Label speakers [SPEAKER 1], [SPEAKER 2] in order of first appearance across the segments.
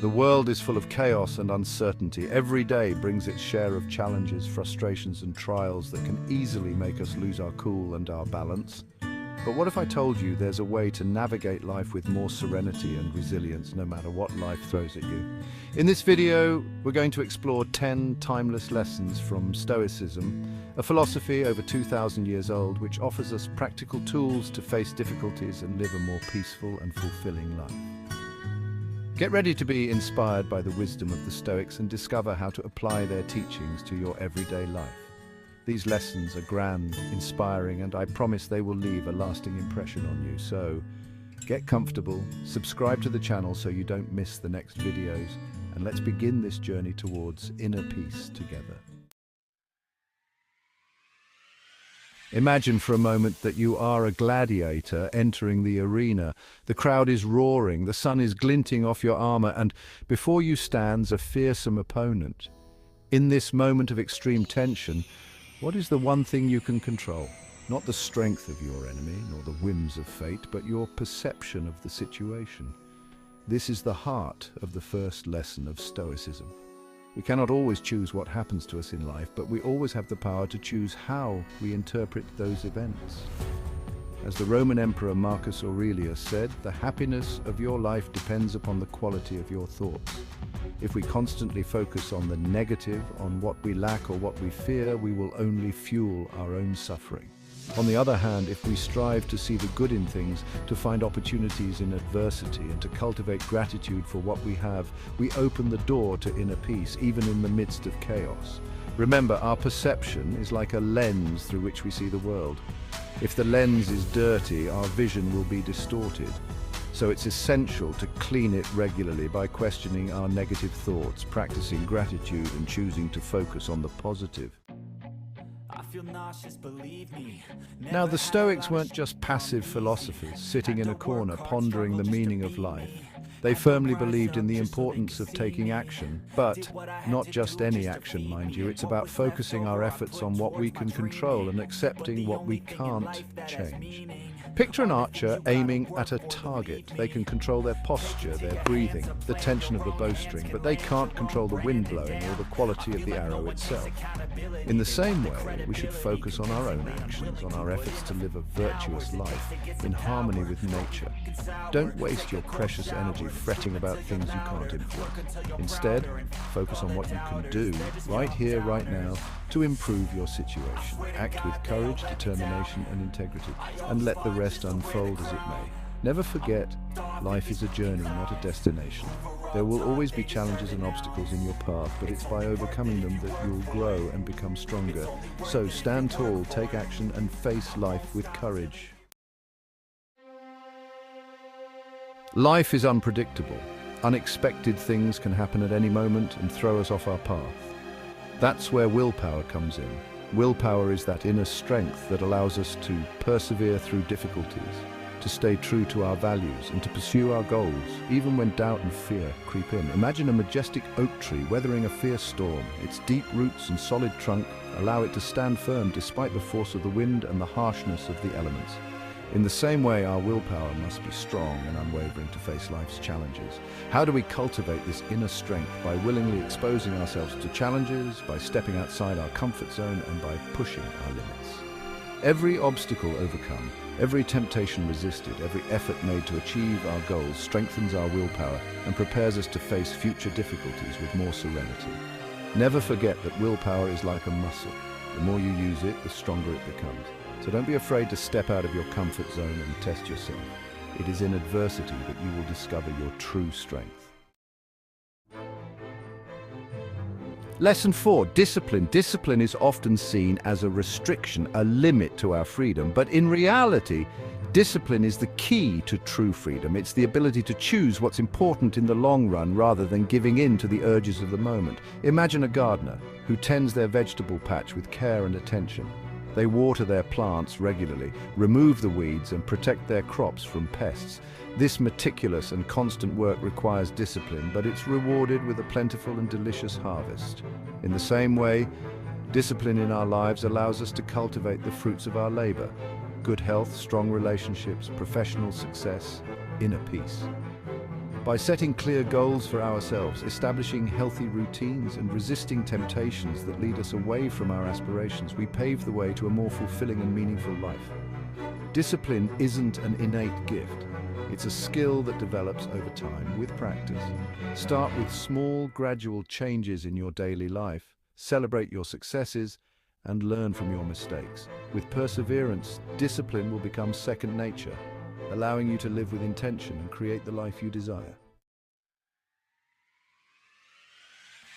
[SPEAKER 1] The world is full of chaos and uncertainty. Every day brings its share of challenges, frustrations, and trials that can easily make us lose our cool and our balance. But what if I told you there's a way to navigate life with more serenity and resilience no matter what life throws at you? In this video, we're going to explore 10 timeless lessons from Stoicism, a philosophy over 2,000 years old which offers us practical tools to face difficulties and live a more peaceful and fulfilling life. Get ready to be inspired by the wisdom of the Stoics and discover how to apply their teachings to your everyday life. These lessons are grand, inspiring, and I promise they will leave a lasting impression on you. So, get comfortable, subscribe to the channel so you don't miss the next videos, and let's begin this journey towards inner peace together. Imagine for a moment that you are a gladiator entering the arena. The crowd is roaring, the sun is glinting off your armor, and before you stands a fearsome opponent. In this moment of extreme tension, what is the one thing you can control? Not the strength of your enemy, nor the whims of fate, but your perception of the situation. This is the heart of the first lesson of Stoicism. We cannot always choose what happens to us in life, but we always have the power to choose how we interpret those events. As the Roman Emperor Marcus Aurelius said, the happiness of your life depends upon the quality of your thoughts. If we constantly focus on the negative, on what we lack or what we fear, we will only fuel our own suffering. On the other hand, if we strive to see the good in things, to find opportunities in adversity, and to cultivate gratitude for what we have, we open the door to inner peace, even in the midst of chaos. Remember, our perception is like a lens through which we see the world. If the lens is dirty, our vision will be distorted. So it's essential to clean it regularly by questioning our negative thoughts, practicing gratitude, and choosing to focus on the positive. Now, the Stoics weren't just passive philosophers sitting in a corner pondering the meaning of life. They firmly believed in the importance of taking action, but not just any action, mind you. It's about focusing our efforts on what we can control and accepting what we can't change. Picture an archer aiming at a target. They can control their posture, their breathing, the tension of the bowstring, but they can't control the wind blowing or the quality of the arrow itself. In the same way, we should focus on our own actions, on our efforts to live a virtuous life in harmony with nature. Don't waste your precious energy fretting about things you can't influence. Instead, focus on what you can do right here, right now, to improve your situation. Act with courage, determination, and integrity, and let the rest unfold as it may. Never forget, life is a journey, not a destination. There will always be challenges and obstacles in your path, but it's by overcoming them that you'll grow and become stronger. So stand tall, take action, and face life with courage. Life is unpredictable. Unexpected things can happen at any moment and throw us off our path. That's where willpower comes in. Willpower is that inner strength that allows us to persevere through difficulties, to stay true to our values, and to pursue our goals, even when doubt and fear creep in. Imagine a majestic oak tree weathering a fierce storm. Its deep roots and solid trunk allow it to stand firm despite the force of the wind and the harshness of the elements. In the same way, our willpower must be strong and unwavering to face life's challenges. How do we cultivate this inner strength? By willingly exposing ourselves to challenges, by stepping outside our comfort zone, and by pushing our limits. Every obstacle overcome, every temptation resisted, every effort made to achieve our goals strengthens our willpower and prepares us to face future difficulties with more serenity. Never forget that willpower is like a muscle. The more you use it, the stronger it becomes. So don't be afraid to step out of your comfort zone and test yourself. It is in adversity that you will discover your true strength. Lesson 4, discipline. Discipline is often seen as a restriction, a limit to our freedom, but in reality, discipline is the key to true freedom. It's the ability to choose what's important in the long run rather than giving in to the urges of the moment. Imagine a gardener who tends their vegetable patch with care and attention. They water their plants regularly, remove the weeds, and protect their crops from pests. This meticulous and constant work requires discipline, but it's rewarded with a plentiful and delicious harvest. In the same way, discipline in our lives allows us to cultivate the fruits of our labor: good health, strong relationships, professional success, inner peace. By setting clear goals for ourselves, establishing healthy routines, and resisting temptations that lead us away from our aspirations, we pave the way to a more fulfilling and meaningful life. Discipline isn't an innate gift. It's a skill that develops over time with practice. Start with small, gradual changes in your daily life. Celebrate your successes and learn from your mistakes. With perseverance, discipline will become second nature, allowing you to live with intention and create the life you desire.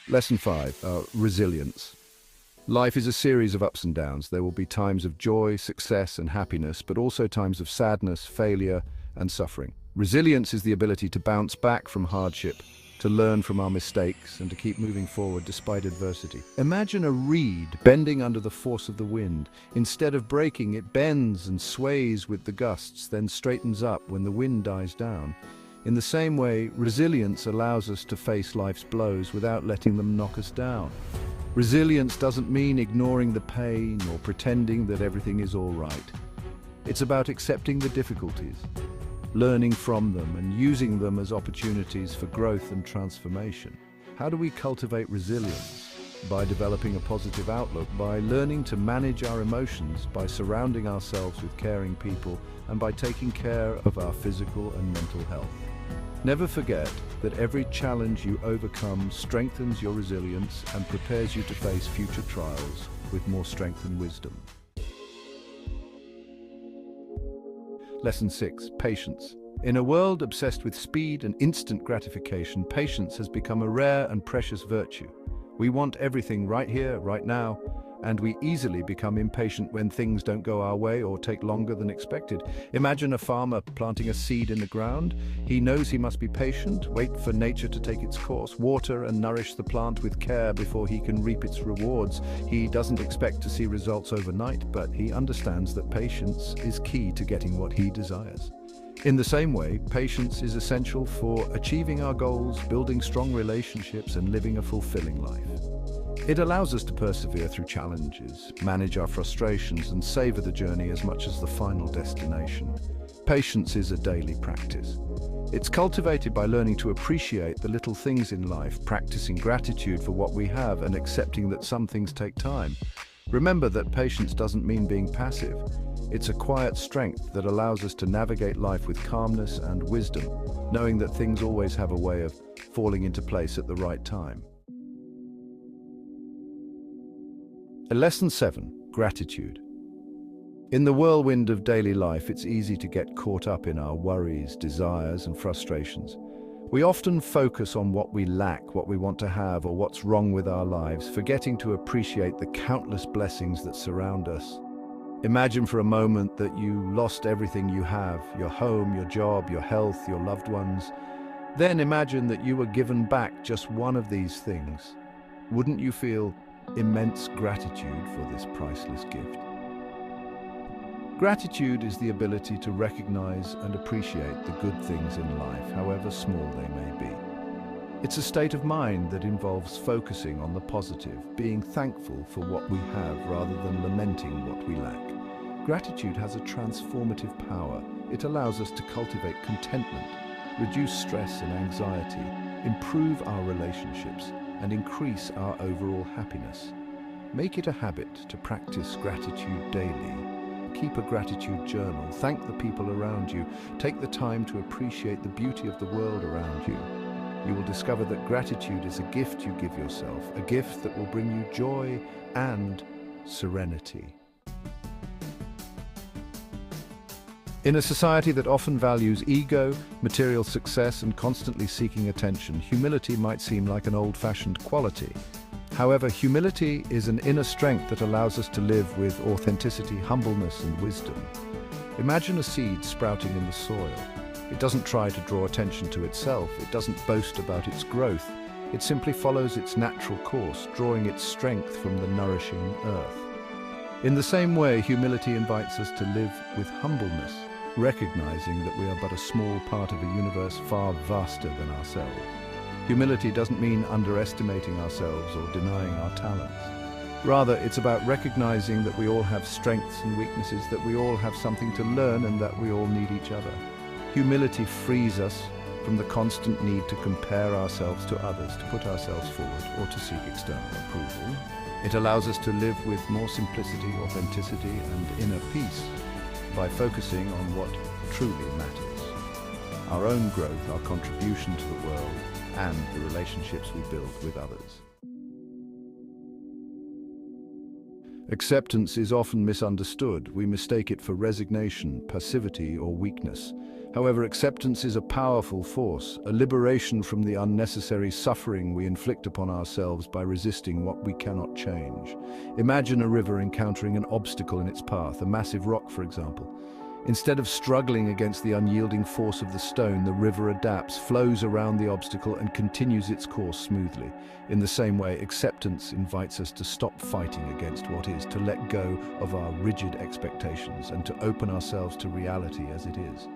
[SPEAKER 1] Lesson 5, resilience. Life is a series of ups and downs. There will be times of joy, success, and happiness, but also times of sadness, failure, and suffering. Resilience is the ability to bounce back from hardship, to learn from our mistakes, and to keep moving forward despite adversity. Imagine a reed bending under the force of the wind. Instead of breaking, it bends and sways with the gusts, then straightens up when the wind dies down. In the same way, resilience allows us to face life's blows without letting them knock us down. Resilience doesn't mean ignoring the pain or pretending that everything is all right. It's about accepting the difficulties, learning from them, and using them as opportunities for growth and transformation. How do we cultivate resilience? By developing a positive outlook, by learning to manage our emotions, by surrounding ourselves with caring people, and by taking care of our physical and mental health. Never forget that every challenge you overcome strengthens your resilience and prepares you to face future trials with more strength and wisdom. Lesson 6, patience. In a world obsessed with speed and instant gratification, patience has become a rare and precious virtue. We want everything right here, right now, and we easily become impatient when things don't go our way or take longer than expected. Imagine a farmer planting a seed in the ground. He knows he must be patient, wait for nature to take its course, water and nourish the plant with care before he can reap its rewards. He doesn't expect to see results overnight, but he understands that patience is key to getting what he desires. In the same way, patience is essential for achieving our goals, building strong relationships, and living a fulfilling life. It allows us to persevere through challenges, manage our frustrations, and savor the journey as much as the final destination. Patience is a daily practice. It's cultivated by learning to appreciate the little things in life, practicing gratitude for what we have, and accepting that some things take time. Remember that patience doesn't mean being passive. It's a quiet strength that allows us to navigate life with calmness and wisdom, knowing that things always have a way of falling into place at the right time. Lesson 7, gratitude. In the whirlwind of daily life, it's easy to get caught up in our worries, desires, and frustrations. We often focus on what we lack, what we want to have, or what's wrong with our lives, forgetting to appreciate the countless blessings that surround us. Imagine for a moment that you lost everything you have, your home, your job, your health, your loved ones. Then imagine that you were given back just one of these things. Wouldn't you feel immense gratitude for this priceless gift? Gratitude is the ability to recognize and appreciate the good things in life, however small they may be. It's a state of mind that involves focusing on the positive, being thankful for what we have rather than lamenting what we lack. Gratitude has a transformative power. It allows us to cultivate contentment, reduce stress and anxiety, improve our relationships, and increase our overall happiness. Make it a habit to practice gratitude daily. Keep a gratitude journal. Thank the people around you. Take the time to appreciate the beauty of the world around you. You will discover that gratitude is a gift you give yourself, a gift that will bring you joy and serenity. In a society that often values ego, material success, and constantly seeking attention, humility might seem like an old-fashioned quality. However, humility is an inner strength that allows us to live with authenticity, humbleness, and wisdom. Imagine a seed sprouting in the soil. It doesn't try to draw attention to itself. It doesn't boast about its growth. It simply follows its natural course, drawing its strength from the nourishing earth. In the same way, humility invites us to live with humbleness, recognizing that we are but a small part of a universe far vaster than ourselves. Humility doesn't mean underestimating ourselves or denying our talents. Rather, it's about recognizing that we all have strengths and weaknesses, that we all have something to learn, and that we all need each other. Humility frees us from the constant need to compare ourselves to others, to put ourselves forward, or to seek external approval. It allows us to live with more simplicity, authenticity, and inner peace by focusing on what truly matters. Our own growth, our contribution to the world, and the relationships we build with others. Acceptance is often misunderstood. We mistake it for resignation, passivity, or weakness. However, acceptance is a powerful force, a liberation from the unnecessary suffering we inflict upon ourselves by resisting what we cannot change. Imagine a river encountering an obstacle in its path, a massive rock, for example. Instead of struggling against the unyielding force of the stone, the river adapts, flows around the obstacle, and continues its course smoothly. In the same way, acceptance invites us to stop fighting against what is, to let go of our rigid expectations, and to open ourselves to reality as it is.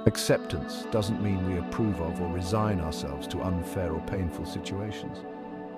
[SPEAKER 1] Acceptance doesn't mean we approve of or resign ourselves to unfair or painful situations.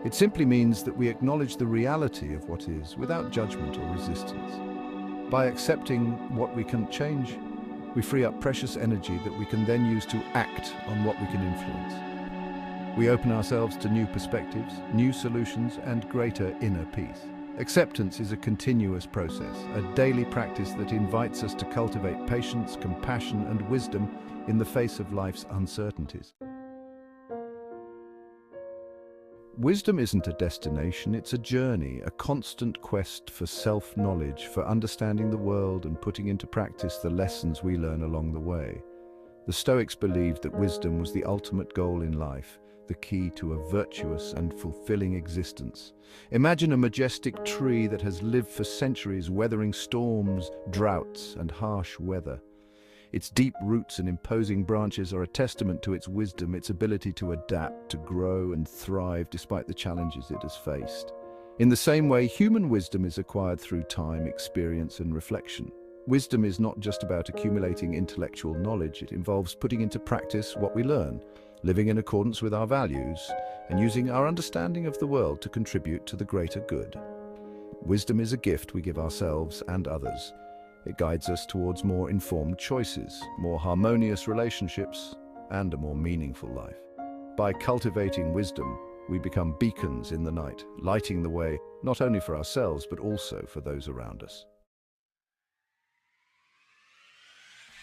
[SPEAKER 1] It simply means that we acknowledge the reality of what is without judgment or resistance. By accepting what we can't change, we free up precious energy that we can then use to act on what we can influence. We open ourselves to new perspectives, new solutions, and greater inner peace. Acceptance is a continuous process, a daily practice that invites us to cultivate patience, compassion, and wisdom in the face of life's uncertainties. Wisdom isn't a destination, it's a journey, a constant quest for self-knowledge, for understanding the world and putting into practice the lessons we learn along the way. The Stoics believed that wisdom was the ultimate goal in life, the key to a virtuous and fulfilling existence. Imagine a majestic tree that has lived for centuries, weathering storms, droughts, and harsh weather. Its deep roots and imposing branches are a testament to its wisdom, its ability to adapt, to grow and thrive despite the challenges it has faced. In the same way, human wisdom is acquired through time, experience, and reflection. Wisdom is not just about accumulating intellectual knowledge, it involves putting into practice what we learn, living in accordance with our values, and using our understanding of the world to contribute to the greater good. Wisdom is a gift we give ourselves and others. It guides us towards more informed choices, more harmonious relationships, and a more meaningful life. By cultivating wisdom, we become beacons in the night, lighting the way not only for ourselves but also for those around us.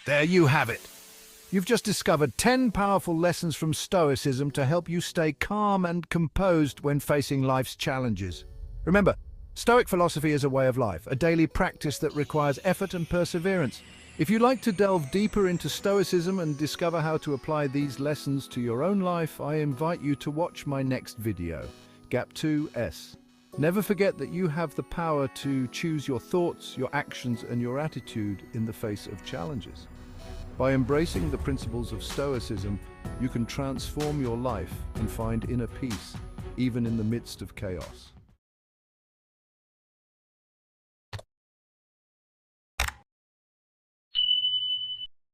[SPEAKER 1] There you have it. You've just discovered 10 powerful lessons from Stoicism to help you stay calm and composed when facing life's challenges. Remember, Stoic philosophy is a way of life, a daily practice that requires effort and perseverance. If you'd like to delve deeper into Stoicism and discover how to apply these lessons to your own life, I invite you to watch my next video, Gap 2S. Never forget that you have the power to choose your thoughts, your actions, and your attitude in the face of challenges. By embracing the principles of Stoicism, you can transform your life and find inner peace, even in the midst of chaos.